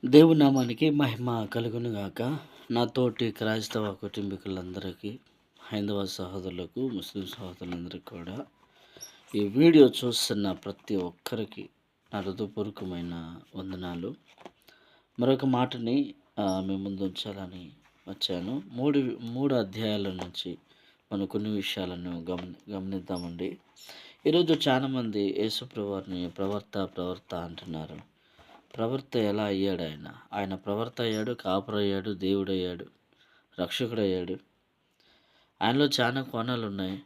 దేవుని నామానికి మహిమ కలుగును గాక. నా తోటి క్రైస్తవ కుటుంబీకులందరికీ, హైందవ సహోదరులకు, ముస్లిం సహోదరులందరికీ కూడా ఈ వీడియో చూస్తున్న ప్రతి ఒక్కరికి నా హృదయపూర్వకమైన వందనాలు. మరొక మాటని మీ ముందు ఉంచాలని వచ్చాను. మూడు అధ్యాయాల నుంచి మనం కొన్ని విషయాలను గమనిద్దామండి. ఈరోజు చాలామంది యేసుప్రభు వారిని ప్రవర్త అంటున్నారు. ప్రవర్త ఎలా అయ్యాడు ఆయన? ఆయన ప్రవర్త అయ్యాడు, కాపురయ్యాడు, దేవుడయ్యాడు, రక్షకుడయ్యాడు. ఆయనలో చాలా కోణాలున్నాయి.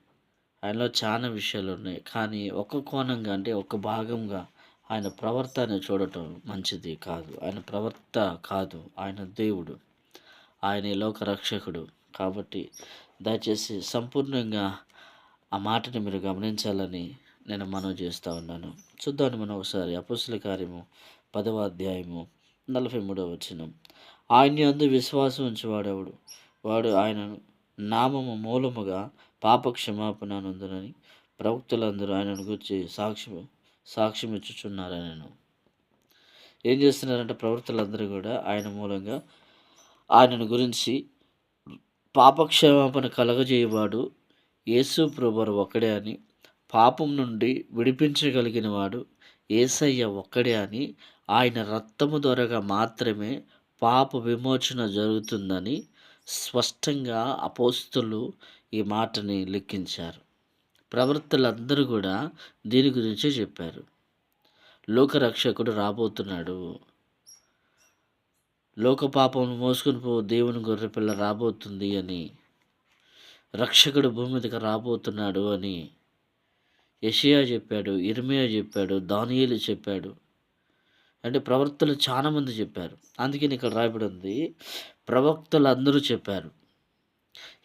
ఆయనలో చాలా విషయాలున్నాయి. కానీ ఒక కోణంగా అంటే ఒక భాగంగా ఆయన ప్రవర్తన చూడటం మంచిది కాదు. ఆయన ప్రవర్త కాదు. ఆయన దేవుడు. ఆయన ఈ లోక రక్షకుడు. కాబట్టి దయచేసి సంపూర్ణంగా ఆ మాటని మీరు గమనించాలని నేను మనవి చేస్తూ ఉన్నాను. చూద్దాం మనం ఒకసారి అపొస్తలుల కార్యము 10వ అధ్యాయము 43వ వచనం. ఆయన యందు విశ్వాసం ఉంచువాడెవడు వాడు ఆయన నామము మూలముగా పాప క్షమాపణ నందునని ప్రవక్తలందరూ ఆయనను గురించి సాక్ష్యం ఇచ్చుచున్నారనెను. ఏం చేస్తున్నారంటే ప్రవక్తలందరూ కూడా ఆయన మూలంగా ఆయనను గురించి పాపక్షమాపణ కలగజేయవాడు యేసు ప్రభువారు ఒక్కడే అని, పాపం నుండి విడిపించగలిగిన వాడు యేసయ్య ఒక్కడే అని, ఆయన రక్తము ద్వారాగా మాత్రమే పాప విమోచన జరుగుతుందని స్పష్టంగా అపోస్తలు ఈ మాటని లిఖించారు. ప్రవక్తలందరూ కూడా దీని గురించే చెప్పారు. లోకరక్షకుడు రాబోతున్నాడు. లోక పాపం మోసుకుని దేవుని గొర్రెపిల్ల రాబోతుంది అని, రక్షకుడు భూమి మీదకి రాబోతున్నాడు అని యెషయా చెప్పాడు, ఇర్మియా చెప్పాడు, దానియేలు చెప్పాడు. అంటే ప్రవక్తలు చాలామంది చెప్పారు. అందుకని ఇక్కడ రాయబడి ఉంది, ప్రవక్తలు అందరూ చెప్పారు.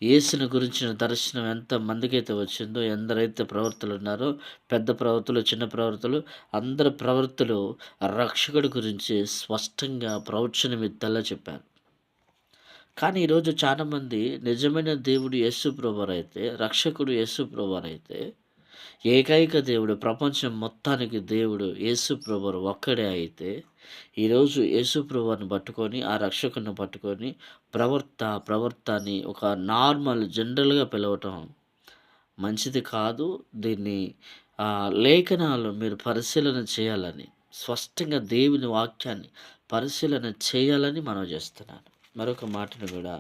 యేసుని గురించిన దర్శనం ఎంత మందికైతే వచ్చిందో, ఎందరైతే ప్రవక్తలు ఉన్నారో, పెద్ద ప్రవక్తలు, చిన్న ప్రవక్తలు, అందరు ప్రవక్తలు రక్షకుడి గురించి స్పష్టంగా ప్రవచనమిత్తలా చెప్పారు. కానీ ఈరోజు చాలామంది నిజమైన దేవుడు యేసు ప్రభువారైతే, రక్షకుడు యేసు ప్రభువారైతే, ఏకైక దేవుడు, ప్రపంచం మొత్తానికి దేవుడు యేసు ప్రభువారు ఒక్కడే అయితే, ఈరోజు యేసు ప్రభువారిని పట్టుకొని, ఆ రక్షకుడిని పట్టుకొని ప్రవర్త అని ఒక నార్మల్ జనరల్గా పిలవటం మంచిది కాదు. దీన్ని లేఖనాలు మీరు పరిశీలన చేయాలని, స్పష్టంగా దేవుని వాక్యాన్ని పరిశీలన చేయాలని మనం చేస్తున్నాను. మరొక మాటను కూడా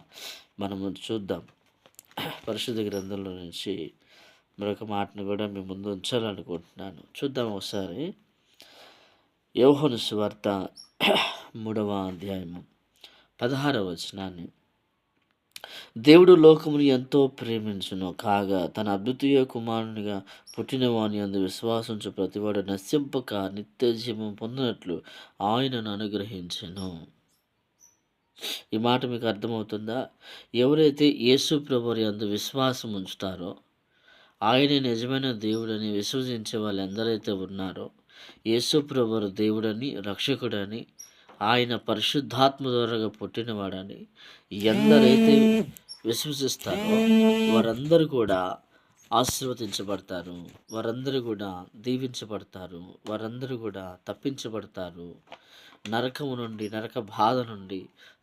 మనము చూద్దాం. పరిశుద్ధ గ్రంథంలో నుంచి మరొక మాటను కూడా మీ ముందు ఉంచాలనుకుంటున్నాను. చూద్దాం ఒకసారి. యోహాను సువార్త 3వ అధ్యాయము 16వ వచనాన్ని. దేవుడు లోకమును ఎంతో ప్రేమించును కాగా తన అద్వితీయ కుమారునిగా పుట్టిన వాని యందు విశ్వాసించు ప్రతివాడు నశింపక నిత్య జీవం పొందినట్లు ఆయనను అనుగ్రహించెను. ఈ మాట మీకు అర్థమవుతుందా? ఎవరైతే యేసు ప్రభువారి యందు విశ్వాసం ఉంచుతారో, ఆయనే నిజమైన దేవుడని విశ్వసించే వాళ్ళు ఎందరైతే ఉన్నారో, యేసు ప్రభువారు దేవుడని, రక్షకుడని, ఆయన పరిశుద్ధాత్మ ద్వారా పుట్టినవాడని ఎందరైతే విశ్వసిస్తారో వారందరూ కూడా ఆశీర్వదించబడతారు. వారందరూ కూడా దీవించబడతారు. వారందరూ కూడా తప్పించబడతారు. నరకము నుండి, నరక బాధ నుండి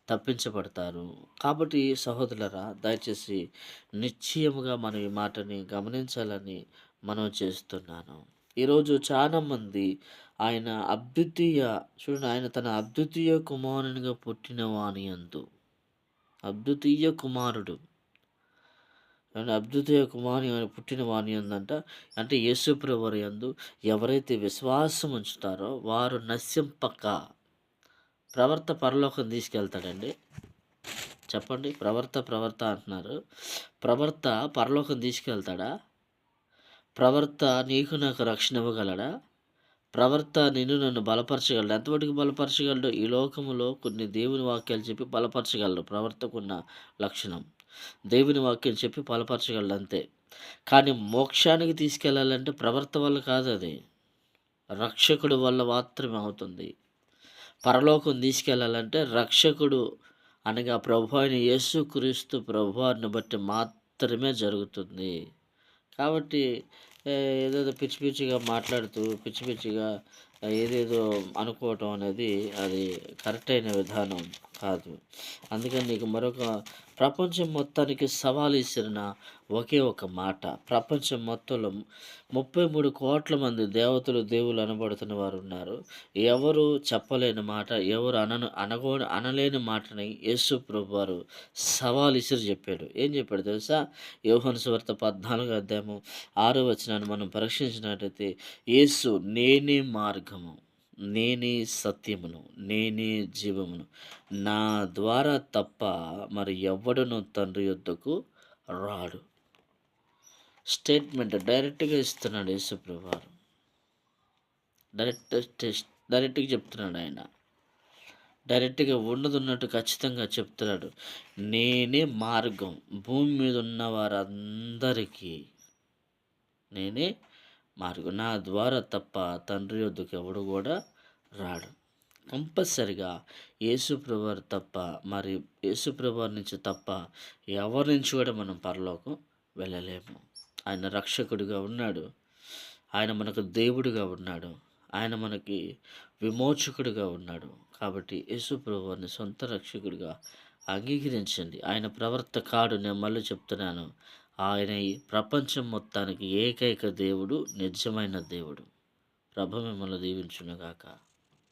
తప్పించబడతారు. కాబట్టి సహోదరులారా, దయచేసి నిశ్చయముగా మనం ఈ మాటని గమనించాలని మనం చేస్తున్నాను. ఈరోజు చాలామంది ఆయన ఆయన తన అద్వితీయ కుమారునిగా పుట్టిన వాని యందు, అద్వితీయ కుమారుడు, అద్వితీయ కుమారుని పుట్టిన వాని యందంట, అంటే యేసు ప్రభువారి యందు ఎవరైతే విశ్వాసం ఉంచుతారో వారు నశింపక. ప్రవర్త పరలోకం తీసుకెళ్తాడండి. చెప్పండి, ప్రవర్త అంటున్నారు. ప్రవర్త పరలోకం తీసుకెళ్తాడా? ప్రవర్త నీకు నాకు రక్షణ ఇవ్వగలడా? ప్రవర్త నిన్ను నన్ను బలపరచగలడు. ఎంతవరకు బలపరచగలడు? ఈ లోకములో కొన్ని దేవుని వాక్యాలు చెప్పి బలపరచగలడు. ప్రవర్తకున్న లక్షణం దేవుని వాక్యం చెప్పి బలపరచగలడు అంతే. కానీ మోక్షానికి తీసుకెళ్ళాలంటే ప్రవర్త వల్ల కాదు, అది రక్షకుడు వల్ల మాత్రమే అవుతుంది. పరలోకం తీసుకెళ్ళాలంటే రక్షకుడు అనగా ప్రభు అయిన యేసుక్రీస్తు ప్రభువారిని బట్టి మాత్రమే జరుగుతుంది. కాబట్టి ఏదేదో పిచ్చి పిచ్చిగా మాట్లాడుతూ, పిచ్చి పిచ్చిగా ఏదేదో అనుకోవటం అనేది అది కరెక్ట్ అయిన విధానం కాదు. అందుకని నీకు మరొక ప్రపంచం మొత్తానికి సవాలు ఇసిరిన ఒకే ఒక మాట. ప్రపంచం మొత్తంలో 33,00,00,000 మంది దేవతలు, దేవుళ్ళు అనబడుతున్న వారున్నారు. ఎవరు చెప్పలేని మాట, ఎవరు అనలేని మాటని యేసు ప్రభువారు సవాలు ఇసిరి చెప్పాడు. ఏం చెప్పాడో తెలుసా? యోహాను సువార్త 14 అధ్యాయము 6 వచనాన్ని మనం పరీక్షించినట్టయితే, యేసు నేనే మార్గము, నేనే సత్యమును, నేనే జీవమును. నా ద్వారా తప్ప మరి ఎవ్వడును తండ్రి యొద్దకు రాడు. స్టేట్మెంట్ డైరెక్ట్‌గా ఇస్తున్నాడు యేసుప్రభువారు. డైరెక్ట్‌గా చెప్తున్నాడు ఆయన. డైరెక్ట్‌గా ఉన్నదున్నట్టు ఖచ్చితంగా చెప్తున్నాడు. నేనే మార్గం. భూమి మీద ఉన్న వారందరికీ నేనే మార్గం. నా ద్వారా తప్ప తండ్రి యొద్దకు ఎవడు కూడా రాడు. కంపల్సరిగా యేసుప్రభువారు తప్ప, మరి యేసుప్రభువారి నుంచి తప్ప ఎవరి నుంచి కూడా మనం పరలోకం వెళ్ళలేము. ఆయన రక్షకుడిగా ఉన్నాడు. ఆయన మనకు దేవుడిగా ఉన్నాడు. ఆయన మనకి విమోచకుడిగా ఉన్నాడు. కాబట్టి యేసుప్రభువారిని సొంత రక్షకుడిగా అంగీకరించండి. ఆయన ప్రవర్త కాడు. నేను మళ్ళీ చెప్తున్నాను. ఆయన ఈ ప్రపంచం మొత్తానికి ఏకైక దేవుడు, నిజమైన దేవుడు. ప్రభు మిమ్మల్ని దీవించునుగాక.